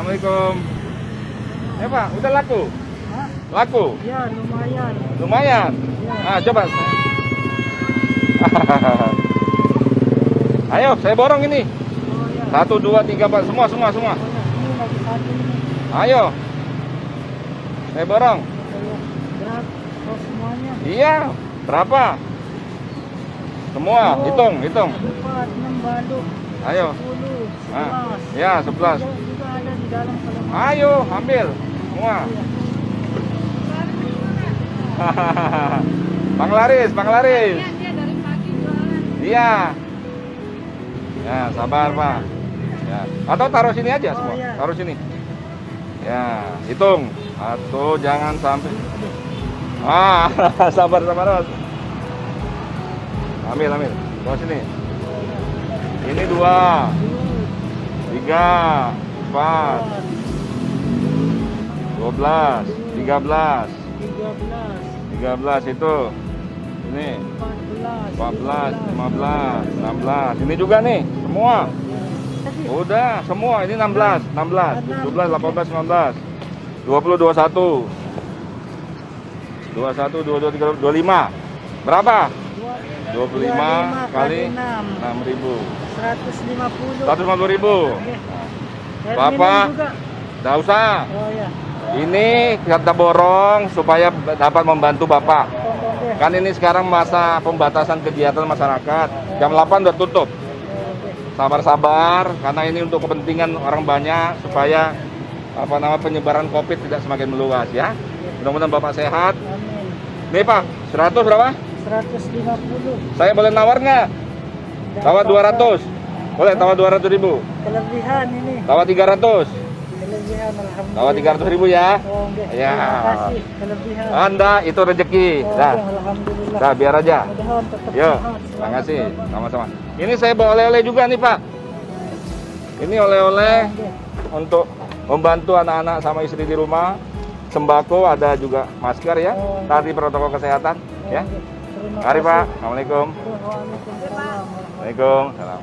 Assalamualaikum. Ya Pak, udah laku? Hah? Laku? Ya, lumayan. Lumayan. Ya. Nah, coba. Ayo, saya borong ini. Oh ya. 1, 2, 3, 4, semua. Oh ya, ini lagi satu ini. Ayo. Saya borong. Saya berat. Oh semuanya. Iya, berapa? Semua, Oh, hitung. 4, 6 baluk. Ayo. 10, Ah, 11. ya, 11. Juga ada di dalam kalau mau. Ayo, ambil semua. Iya. Bang Laris. Dia dari pagi jualan. Iya. Ya, sabar Pak. Ya. Atau taruh sini aja semua. Oh, iya. Taruh sini. Ya, hitung. Atau jangan sampai. Sabar. Ambil. Bawa sini. Ini 2, 3, 4, 12, 13, 13 itu. Ini 14, 15, 16. Ini juga nih, semua. Udah, semua. Ini 16, 17, 18, 19, 20, 21. 21, 22, 23, 25. Berapa? 25 kali 6.000. 150. 150.000. Oke. Air Bapak. minum juga. Nggak usah. Oh ya. Ini kita borong supaya dapat membantu Bapak. Oke. Kan ini sekarang masa pembatasan kegiatan masyarakat. Jam 8 udah tutup. Oke. Sabar, karena ini untuk kepentingan orang banyak supaya penyebaran Covid tidak semakin meluas ya. Mudah-mudahan Bapak sehat. Amin. Nih Pak, 100 berapa? 150. Saya boleh nawar nggak? Tawar 200. Boleh tawar 200.000. Kelebihan ini. Tawar 300. Kelebihan alhamdulillah. Tawar 300.000 ya. Oh, oke. Ya. Terima kasih kelebihan. Anda itu rezeki. Oh, Dah. oke, alhamdulillah. Dah, biar aja. Mudah-mudahan tetap Yo, sehat. terima kasih. Selamat, Bapak. Sama-sama. Ini saya bawa oleh-oleh juga nih, Pak. Ini oleh-oleh Oke. untuk membantu anak-anak sama istri di rumah. Sembako, ada juga masker ya. Oh, Tadi protokol kesehatan Oh, ya. oke. Terima Mari kasih. Pak. Assalamualaikum. Waalaikumsalam. Waalaikumsalam.